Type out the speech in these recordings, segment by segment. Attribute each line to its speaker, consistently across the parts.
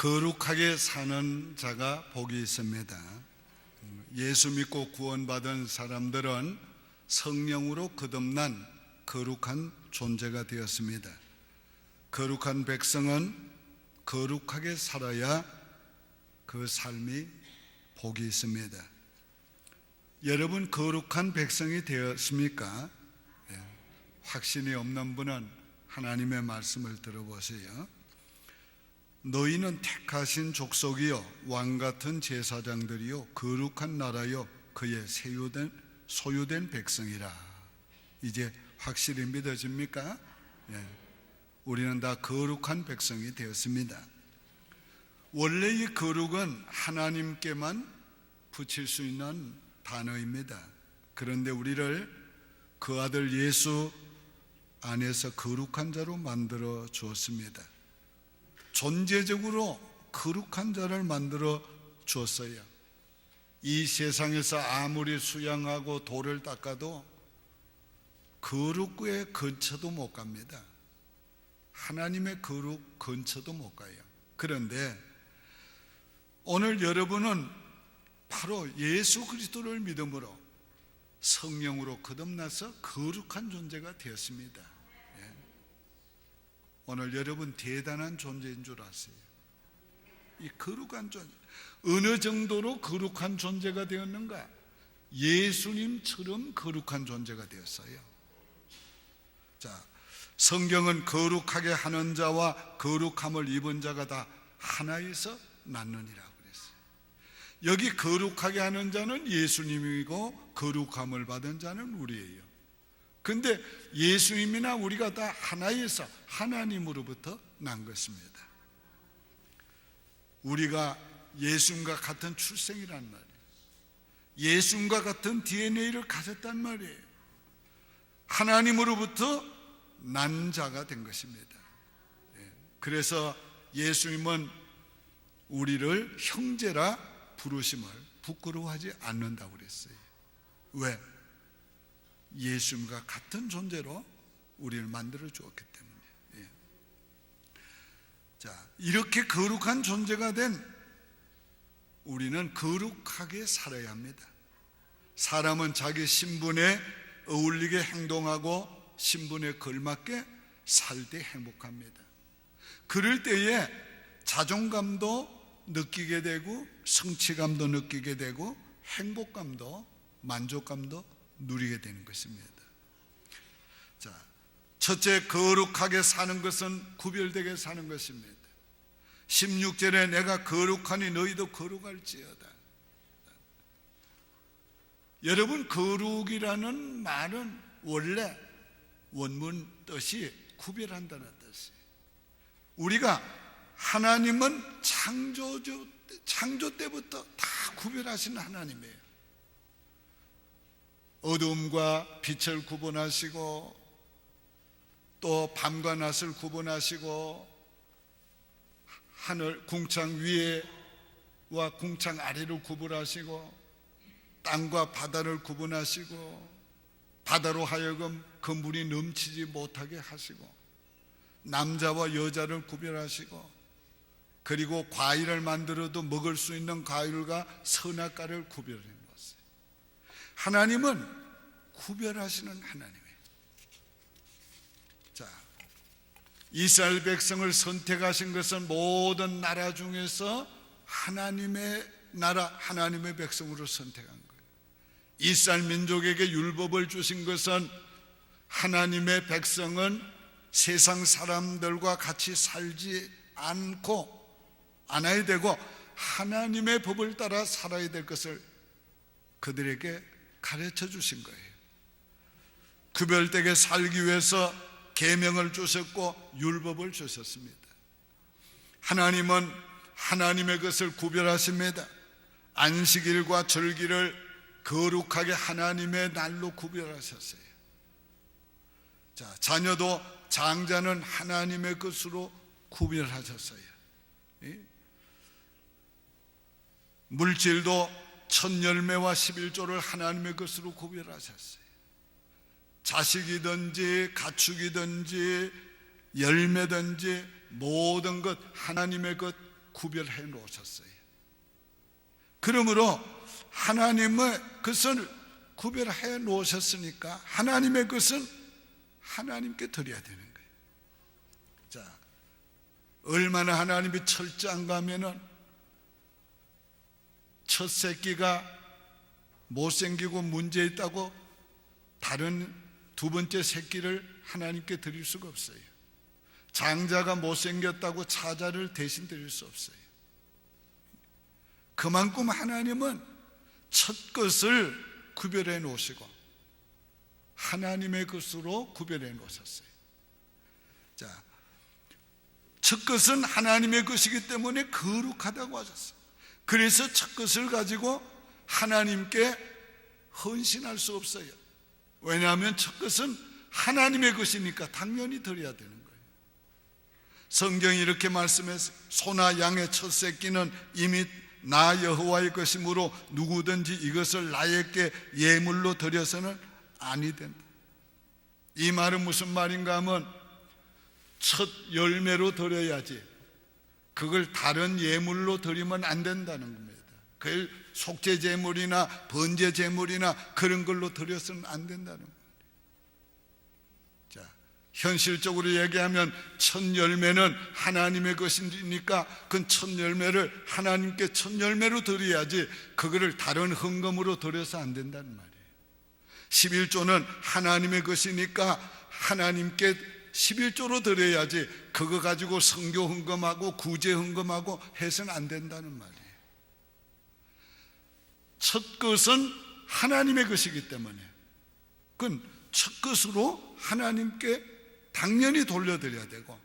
Speaker 1: 거룩하게 사는 자가 복이 있습니다. 예수 믿고 구원받은 사람들은 성령으로 거듭난 거룩한 존재가 되었습니다. 거룩한 백성은 거룩하게 살아야 그 삶이 복이 있습니다. 여러분 거룩한 백성이 되었습니까? 확신이 없는 분은 하나님의 말씀을 들어보세요. 너희는 택하신 족속이요 왕같은 제사장들이요 거룩한 나라요 그의 소유된 백성이라. 이제 확실히 믿어집니까? 우리는 다 거룩한 백성이 되었습니다. 원래 이 거룩은 하나님께만 붙일 수 있는 단어입니다. 그런데 우리를 그 아들 예수 안에서 거룩한 자로 만들어 주었습니다. 존재적으로 거룩한 자를 만들어 주었어요. 이 세상에서 아무리 수양하고 돌을 닦아도 거룩의 근처도 못 갑니다. 하나님의 거룩 근처도 못 가요. 그런데 오늘 여러분은 바로 예수 그리스도를 믿음으로 성령으로 거듭나서 거룩한 존재가 되었습니다. 오늘 여러분 대단한 존재인 줄 아세요? 이 거룩한 존재, 어느 정도로 거룩한 존재가 되었는가? 예수님처럼 거룩한 존재가 되었어요. 자, 성경은 거룩하게 하는 자와 거룩함을 입은 자가 다 하나에서 낳느니라고 그랬어요. 여기 거룩하게 하는 자는 예수님이고 거룩함을 받은 자는 우리예요. 근데 예수님이나 우리가 다 하나에서 하나님으로부터 난 것입니다. 우리가 예수님과 같은 출생이란 말이에요. 예수님과 같은 DNA를 가졌단 말이에요. 하나님으로부터 난 자가 된 것입니다. 그래서 예수님은 우리를 형제라 부르심을 부끄러워하지 않는다고 그랬어요. 왜? 예수님과 같은 존재로 우리를 만들어 주었기 때문에. 자, 이렇게 거룩한 존재가 된 우리는 거룩하게 살아야 합니다. 사람은 자기 신분에 어울리게 행동하고 신분에 걸맞게 살 때 행복합니다. 그럴 때에 자존감도 느끼게 되고 성취감도 느끼게 되고 행복감도 만족감도 누리게 되는 것입니다. 자, 첫째, 거룩하게 사는 것은 구별되게 사는 것입니다. 16절에 내가 거룩하니 너희도 거룩할지어다. 여러분, 거룩이라는 말은 원래 원문 뜻이 구별한다는 뜻이에요. 우리가 하나님은 창조 때부터 다 구별하시는 하나님이에요. 어둠과 빛을 구분하시고 또 밤과 낮을 구분하시고 하늘 궁창 위에와 궁창 아래를 구분하시고 땅과 바다를 구분하시고 바다로 하여금 그 물이 넘치지 못하게 하시고 남자와 여자를 구별하시고 그리고 과일을 만들어도 먹을 수 있는 과일과 선악과를 구별해 놓았어요. 하나님은 구별하시는 하나님이에요. 자, 이스라엘 백성을 선택하신 것은 모든 나라 중에서 하나님의 나라, 하나님의 백성으로 선택한 거예요. 이스라엘 민족에게 율법을 주신 것은 하나님의 백성은 세상 사람들과 같이 살지 않아야 되고 하나님의 법을 따라 살아야 될 것을 그들에게 가르쳐 주신 거예요. 구별되게 살기 위해서 계명을 주셨고 율법을 주셨습니다. 하나님은 하나님의 것을 구별하십니다. 안식일과 절기를 거룩하게 하나님의 날로 구별하셨어요. 자, 자녀도 장자는 하나님의 것으로 구별하셨어요. 물질도 첫 열매와 11조를 하나님의 것으로 구별하셨어요. 자식이든지 가축이든지 열매든지 모든 것 하나님의 것 구별해 놓으셨어요. 그러므로 하나님의 것을 구별해 놓으셨으니까 하나님의 것은 하나님께 드려야 되는 거예요. 자, 얼마나 하나님이 철저한가 하면은 첫 새끼가 못생기고 문제 있다고 다른 두 번째 새끼를 하나님께 드릴 수가 없어요. 장자가 못생겼다고 차자를 대신 드릴 수 없어요. 그만큼 하나님은 첫 것을 구별해 놓으시고 하나님의 것으로 구별해 놓으셨어요. 자, 첫 것은 하나님의 것이기 때문에 거룩하다고 하셨어요. 그래서 첫 것을 가지고 하나님께 헌신할 수 없어요. 왜냐하면 첫 것은 하나님의 것이니까 당연히 드려야 되는 거예요. 성경이 이렇게 말씀했어요. 소나 양의 첫 새끼는 이미 나 여호와의 것이므로 누구든지 이것을 나에게 예물로 드려서는 아니 된다. 이 말은 무슨 말인가 하면 첫 열매로 드려야지 그걸 다른 예물로 드리면 안 된다는 겁니다. 그걸 속죄 제물이나 번제 제물이나 그런 걸로 드려서는 안 된다는 거예요. 자, 현실적으로 얘기하면 첫 열매는 하나님의 것이니까 그 첫 열매를 하나님께 첫 열매로 드려야지 그거를 다른 헌금으로 드려서 안 된다는 말이에요. 11조는 하나님의 것이니까 하나님께 11조로 드려야지 그거 가지고 성교 헌금하고 구제 헌금하고 해서는 안 된다는 말이에요. 첫 것은 하나님의 것이기 때문에 그건 첫 것으로 하나님께 당연히 돌려드려야 되고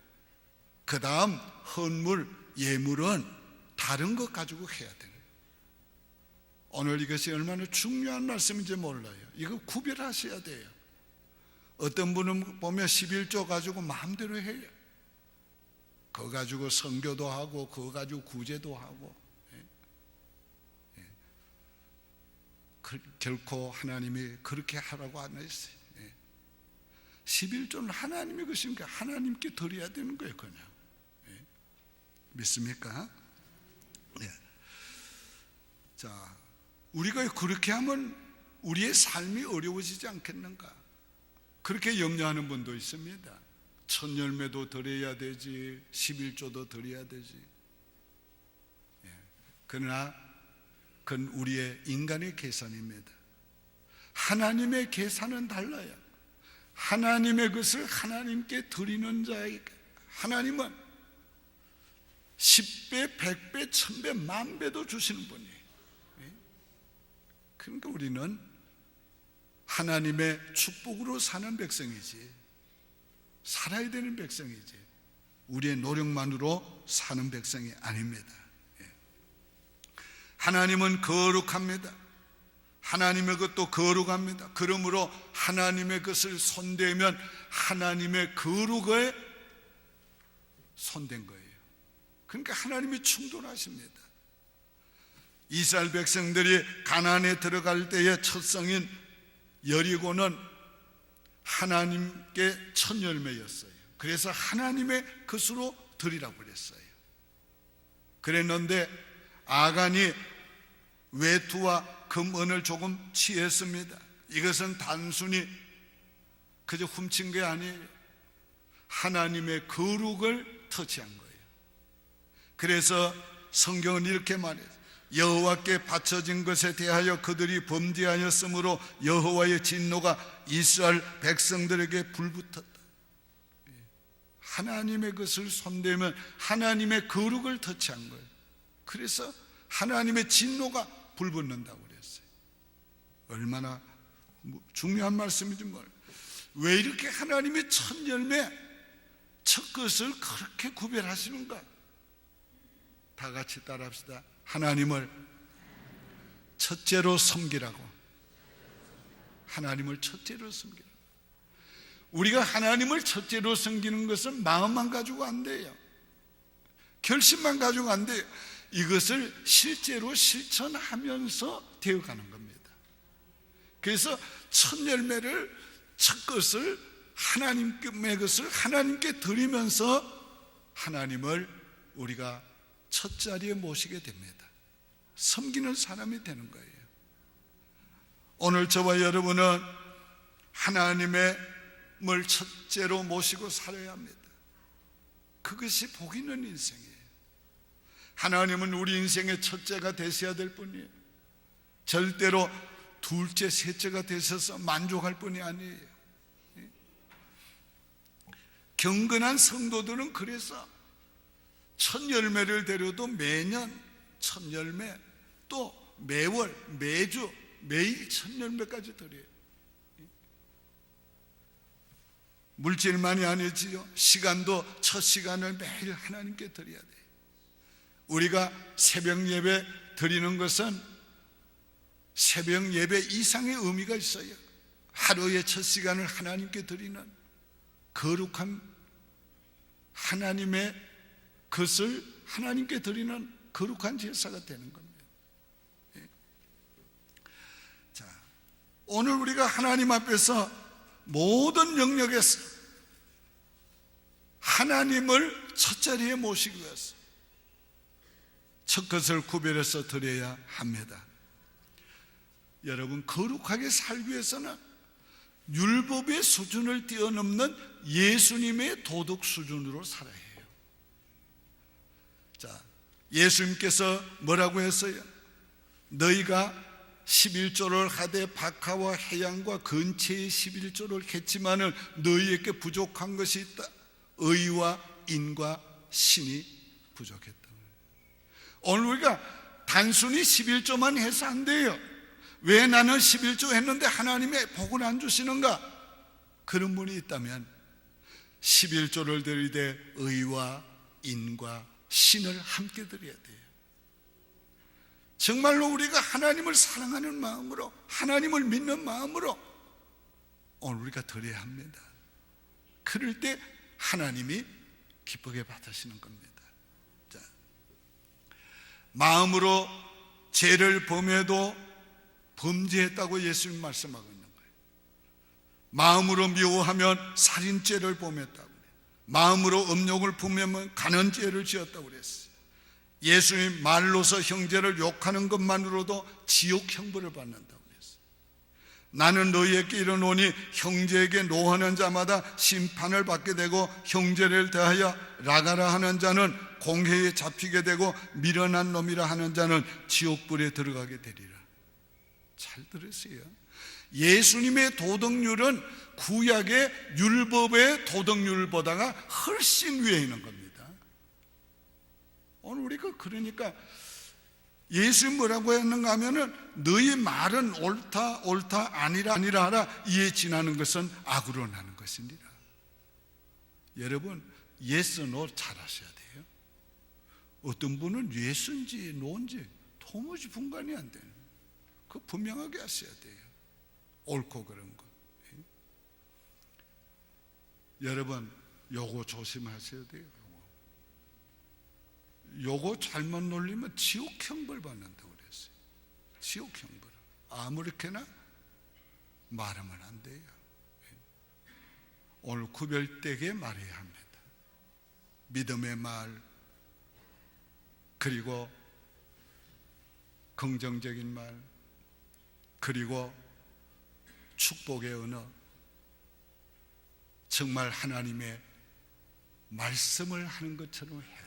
Speaker 1: 그 다음 헌물, 예물은 다른 것 가지고 해야 되는 거예요. 오늘 이것이 얼마나 중요한 말씀인지 몰라요. 이거 구별하셔야 돼요. 어떤 분은 보면 11조 가지고 마음대로 해요. 그거 가지고 선교도 하고 그거 가지고 구제도 하고 결코 하나님이 그렇게 하라고 안 했어요. 11조는 하나님의 것이니까 하나님께 드려야 되는 거예요. 그냥 믿습니까? 네. 자, 우리가 그렇게 하면 우리의 삶이 어려워지지 않겠는가? 그렇게 염려하는 분도 있습니다. 첫 열매도 드려야 되지 11조도 드려야 되지. 그러나 그건 우리의 인간의 계산입니다. 하나님의 계산은 달라요. 하나님의 것을 하나님께 드리는 자에게 하나님은 10배, 100배, 1000배, 만배도 주시는 분이에요. 그러니까 우리는 하나님의 축복으로 사는 백성이지 살아야 되는 백성이지 우리의 노력만으로 사는 백성이 아닙니다. 하나님은 거룩합니다. 하나님의 것도 거룩합니다. 그러므로 하나님의 것을 손대면 하나님의 거룩에 손댄 거예요. 그러니까 하나님이 충돌하십니다. 이스라엘 백성들이 가나안에 들어갈 때의 첫 성인 여리고는 하나님께 첫 열매였어요. 그래서 하나님의 것으로 드리라고 그랬어요. 그랬는데 아간이 외투와 금은을 조금 취했습니다. 이것은 단순히 그저 훔친 게 아니에요. 하나님의 거룩을 터치한 거예요. 그래서 성경은 이렇게 말해요. 여호와께 바쳐진 것에 대하여 그들이 범죄하였으므로 여호와의 진노가 이스라엘 백성들에게 불붙었다. 하나님의 것을 손대면 하나님의 거룩을 터치한 거예요. 그래서 하나님의 진노가 불붙는다고 그랬어요. 얼마나 중요한 말씀인지 몰라요. 왜 이렇게 하나님의 첫 열매, 첫 것을 그렇게 구별하시는가? 다 같이 따라합시다. 하나님을 첫째로 섬기라고. 하나님을 첫째로 섬기라고. 우리가 하나님을 첫째로 섬기는 것은 마음만 가지고 안 돼요. 결심만 가지고 안 돼요. 이것을 실제로 실천하면서 되어가는 겁니다. 그래서 첫 열매를, 첫 것을 하나님의 것을 하나님께 드리면서 하나님을 우리가 첫 자리에 모시게 됩니다. 섬기는 사람이 되는 거예요. 오늘 저와 여러분은 하나님을 첫째로 모시고 살아야 합니다. 그것이 복 있는 인생이에요. 하나님은 우리 인생의 첫째가 되셔야 될 뿐이에요. 절대로 둘째, 셋째가 되셔서 만족할 뿐이 아니에요. 경건한 성도들은 그래서 첫 열매를 드려도 매년 첫 열매, 또 매월, 매주, 매일 첫 열매까지 드려요. 물질만이 아니지요. 시간도 첫 시간을 매일 하나님께 드려야 돼요. 우리가 새벽 예배 드리는 것은 새벽 예배 이상의 의미가 있어요. 하루의 첫 시간을 하나님께 드리는 거룩한 하나님의 것을 하나님께 드리는 거룩한 제사가 되는 겁니다. 자, 오늘 우리가 하나님 앞에서 모든 영역에서 하나님을 첫 자리에 모시기 위해서 첫 것을 구별해서 드려야 합니다. 여러분, 거룩하게 살기 위해서는 율법의 수준을 뛰어넘는 예수님의 도덕 수준으로 살아야 해요. 자, 예수님께서 뭐라고 했어요? 너희가 11조를 하되 박하와 해양과 근처의 11조를 했지만은 너희에게 부족한 것이 있다. 의와 인과 신이 부족했다. 오늘 우리가 단순히 11조만 해서 안 돼요. 왜 나는 11조 했는데 하나님의 복을 안 주시는가? 그런 분이 있다면 11조를 드리되 의와 인과 신을 함께 드려야 돼요. 정말로 우리가 하나님을 사랑하는 마음으로, 하나님을 믿는 마음으로 오늘 우리가 드려야 합니다. 그럴 때 하나님이 기쁘게 받으시는 겁니다. 자, 마음으로 죄를 범해도 범죄했다고 예수님 말씀하고 있는 거예요. 마음으로 미워하면 살인죄를 범했다고 그래요. 마음으로 음욕을 품으면 간언죄를 지었다고 그랬어요. 예수님 말로서 형제를 욕하는 것만으로도 지옥 형벌을 받는다고 그랬어요. 나는 너희에게 이르노니 형제에게 노하는 자마다 심판을 받게 되고 형제를 대하여 라가라 하는 자는 공회에 잡히게 되고 미련한 놈이라 하는 자는 지옥불에 들어가게 되리라. 잘 들으세요. 예수님의 도덕률은 구약의 율법의 도덕률보다가 훨씬 위에 있는 겁니다. 오늘 우리가 그러니까 예수님 뭐라고 했는가 하면은 너희 말은 옳다 아니라 하라. 이에 지나는 것은 악으로 나는 것이니라. 여러분, yes, no 잘 하셔야 돼요. 어떤 분은 yes인지 no인지 도무지 분간이 안 되는, 그 분명하게 하셔야 돼요. 옳고 그런 거. 여러분, 요거 조심하셔야 돼요. 요거 잘못 놀리면 지옥 형벌 받는다고 그랬어요. 지옥 형벌. 아무렇게나 말하면 안 돼요. 오늘 구별되게 말해야 합니다. 믿음의 말, 그리고 긍정적인 말, 그리고 축복의 언어, 정말 하나님의 말씀을 하는 것처럼 해야 돼요.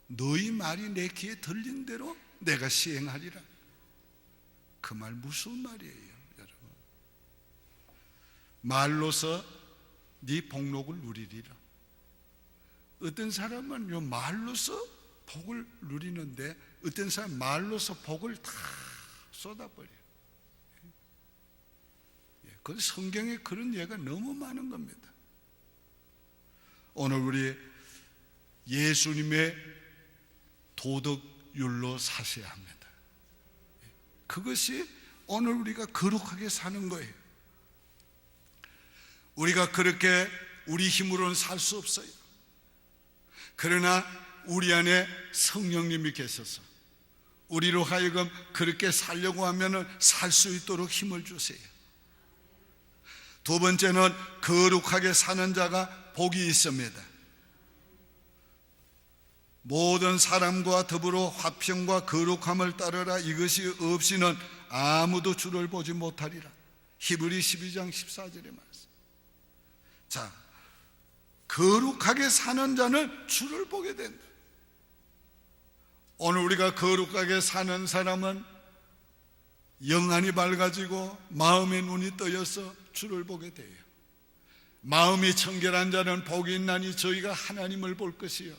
Speaker 1: 너희 말이 내 귀에 들린 대로 내가 시행하리라. 그 말 무슨 말이에요, 여러분? 말로서 네 복록을 누리리라. 어떤 사람은 요 말로서 복을 누리는데 어떤 사람 말로서 복을 다 쏟아버려요. 그 성경에 그런 예가 너무 많은 겁니다. 오늘 우리 예수님의 도덕율로 사셔야 합니다. 그것이 오늘 우리가 거룩하게 사는 거예요. 우리가 그렇게 우리 힘으로는 살 수 없어요. 그러나 우리 안에 성령님이 계셔서 우리로 하여금 그렇게 살려고 하면 살 수 있도록 힘을 주세요. 두 번째는 거룩하게 사는 자가 복이 있습니다. 모든 사람과 더불어 화평과 거룩함을 따르라. 이것이 없이는 아무도 주를 보지 못하리라. 히브리 12장 14절의 말씀. 자, 거룩하게 사는 자는 주를 보게 된다. 오늘 우리가 거룩하게 사는 사람은 영안이 밝아지고 마음의 눈이 떠여서 주를 보게 돼요. 마음이 청결한 자는 복이 있나니 저희가 하나님을 볼 것이요.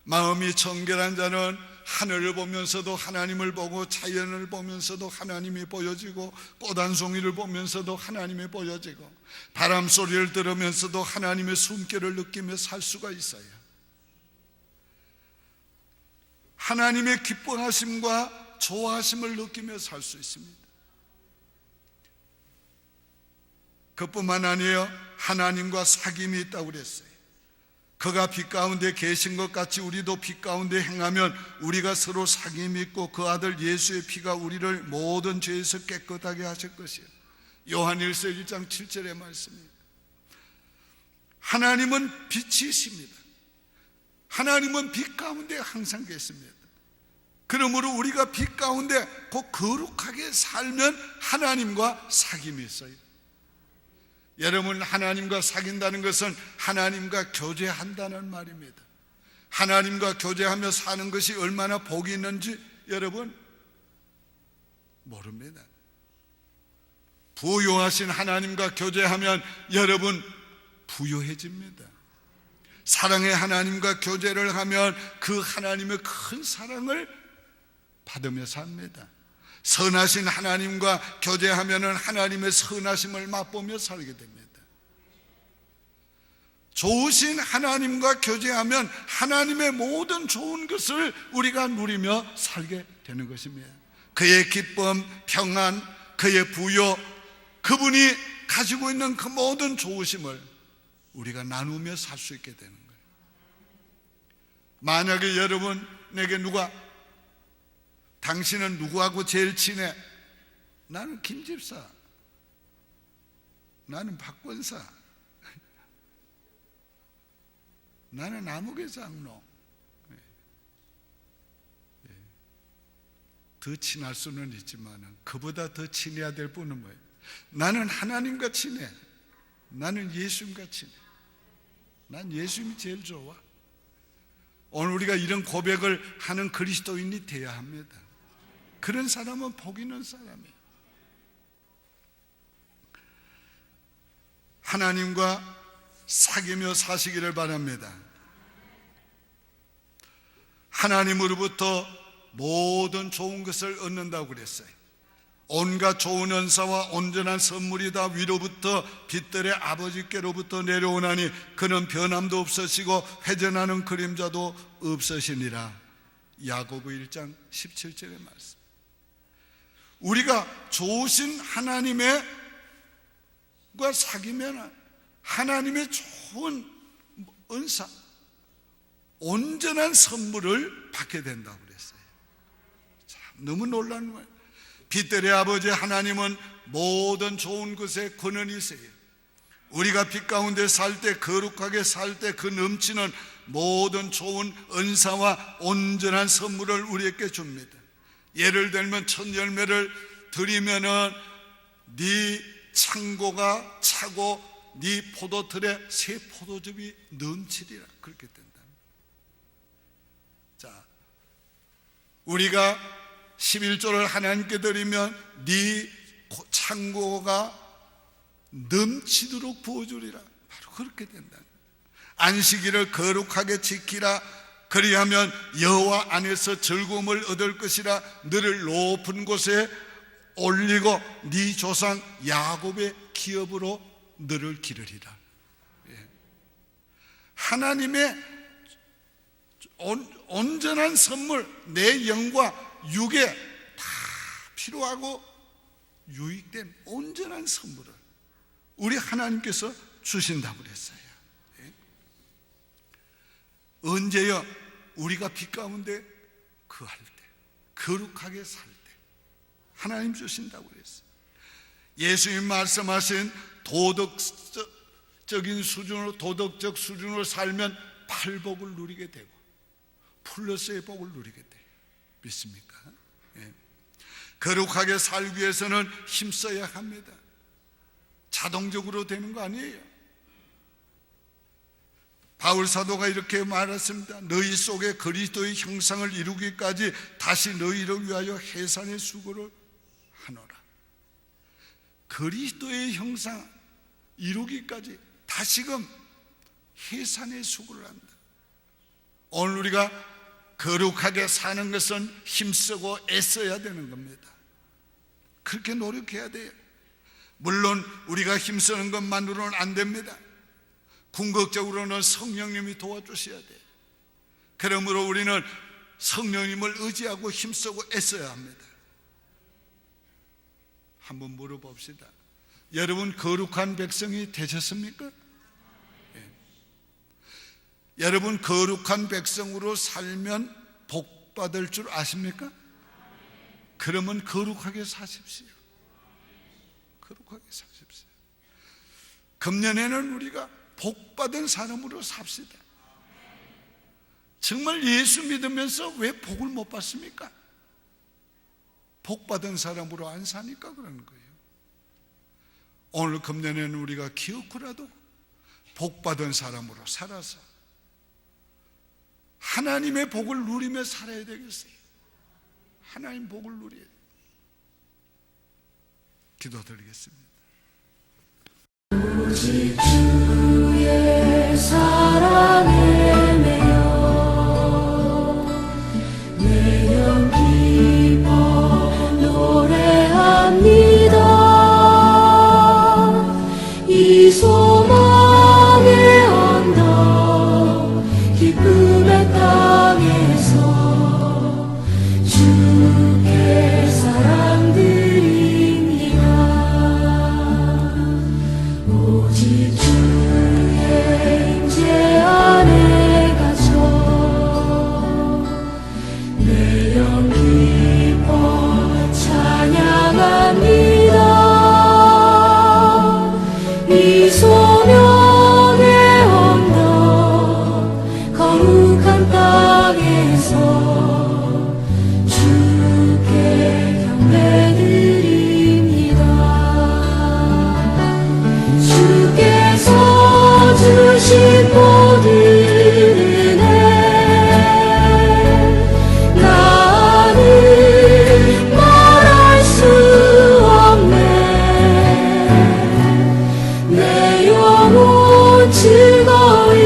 Speaker 1: 마음이 청결한 자는 하늘을 보면서도 하나님을 보고 자연을 보면서도 하나님이 보여지고 꽃 한 송이를 보면서도 하나님이 보여지고 바람 소리를 들으면서도 하나님의 숨결을 느끼며 살 수가 있어요. 하나님의 기뻐하심과 좋아하심을 느끼며 살 수 있습니다. 그뿐만 아니에요. 하나님과 사귐이 있다고 그랬어요. 그가 빛 가운데 계신 것 같이 우리도 빛 가운데 행하면 우리가 서로 사귐이 있고 그 아들 예수의 피가 우리를 모든 죄에서 깨끗하게 하실 것이요. 요한일서 1장 7절의 말씀입니다. 하나님은 빛이십니다. 하나님은 빛 가운데 항상 계십니다. 그러므로 우리가 빛 가운데 곧 거룩하게 살면 하나님과 사귐이 있어요. 여러분, 하나님과 사귄다는 것은 하나님과 교제한다는 말입니다. 하나님과 교제하며 사는 것이 얼마나 복이 있는지 여러분 모릅니다. 부유하신 하나님과 교제하면 여러분 부유해집니다. 사랑의 하나님과 교제를 하면 그 하나님의 큰 사랑을 받으며 삽니다. 선하신 하나님과 교제하면 하나님의 선하심을 맛보며 살게 됩니다. 좋으신 하나님과 교제하면 하나님의 모든 좋은 것을 우리가 누리며 살게 되는 것입니다. 그의 기쁨, 평안, 그의 부요, 그분이 가지고 있는 그 모든 좋으심을 우리가 나누며 살 수 있게 되는 거예요. 만약에 여러분에게 누가 당신은 누구하고 제일 친해? 나는 김 집사, 나는 박 권사, 나는 아무개 장로. 더 친할 수는 있지만 그보다 더 친해야 될 분은 뭐예요? 나는 하나님과 친해. 나는 예수님과 친해. 난 예수님이 제일 좋아. 오늘 우리가 이런 고백을 하는 그리스도인이 되어야 합니다. 그런 사람은 복 있는 사람이에요. 하나님과 사귀며 사시기를 바랍니다. 하나님으로부터 모든 좋은 것을 얻는다고 그랬어요. 온갖 좋은 은사와 온전한 선물이 다 위로부터 빛들의 아버지께로부터 내려오나니 그는 변함도 없으시고 회전하는 그림자도 없으시니라. 야고보 1장 17절의 말씀. 우리가 좋으신 하나님과 사귀면 하나님의 좋은 은사, 온전한 선물을 받게 된다고 그랬어요. 참 너무 놀라운 거예요. 빛들의 아버지 하나님은 모든 좋은 것에 권한이세요. 우리가 빛 가운데 살 때, 거룩하게 살 때 그 넘치는 모든 좋은 은사와 온전한 선물을 우리에게 줍니다. 예를 들면 첫 열매를 드리면은 네 창고가 차고 네 포도틀에 새 포도즙이 넘치리라. 그렇게 된다. 자, 우리가 11조를 하나님께 드리면 네 창고가 넘치도록 부어주리라. 바로 그렇게 된다. 안식일을 거룩하게 지키라. 그리하면 여호와 안에서 즐거움을 얻을 것이라. 너를 높은 곳에 올리고 네 조상 야곱의 기업으로 너를 기르리라. 하나님의 온전한 선물, 내 영과 육에 다 필요하고 유익된 온전한 선물을 우리 하나님께서 주신다고 그랬어요. 언제요? 우리가 빛 가운데 거할 때, 거룩하게 살 때 하나님 주신다고 그랬어요. 예수님 말씀하신 도덕적 수준으로 살면 팔복을 누리게 되고 플러스의 복을 누리게 돼요. 믿습니까? 예. 거룩하게 살기 위해서는 힘써야 합니다. 자동적으로 되는 거 아니에요. 바울 사도가 이렇게 말했습니다. 너희 속에 그리스도의 형상을 이루기까지 다시 너희를 위하여 해산의 수고를 하노라. 그리스도의 형상 이루기까지 다시금 해산의 수고를 한다. 오늘 우리가 거룩하게 사는 것은 힘쓰고 애써야 되는 겁니다. 그렇게 노력해야 돼요. 물론 우리가 힘쓰는 것만으로는 안 됩니다. 궁극적으로는 성령님이 도와주셔야 돼요. 그러므로 우리는 성령님을 의지하고 힘쓰고 애써야 합니다. 한번 물어봅시다. 여러분 거룩한 백성이 되셨습니까? 예. 여러분 거룩한 백성으로 살면 복 받을 줄 아십니까? 그러면 거룩하게 사십시오. 거룩하게 사십시오. 금년에는 우리가 복 받은 사람으로 삽시다. 정말 예수 믿으면서 왜 복을 못 받습니까? 복 받은 사람으로 안 사니까 그러는 거예요. 오늘 금년에는 우리가 기어코라도 복 받은 사람으로 살아서 하나님의 복을 누리며 살아야 되겠어요. 하나님 복을 누려야 돼요. 기도드리겠습니다.
Speaker 2: 오직 주의 사랑에 매여 내 영 기뻐 노래합니다. 이 소망의 언덕 기쁨의 땅에서 주께 사랑 드립니다. 오직 주의 임재 안에 갇혀 내 영 기뻐 찬양합니다. 이 소명의 언덕 거룩한 땅에서 주께 경배드립니다. 주께서 주신 모든 은혜 나는 말할 수 없네. 내 영혼 즐거이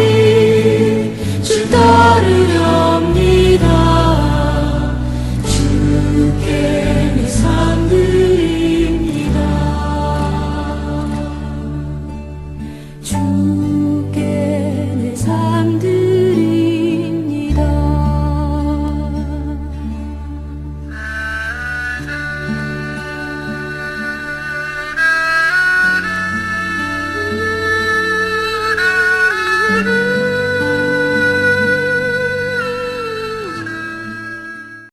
Speaker 2: 주 따르렵니다. 주께 내 삶 드립니다. 주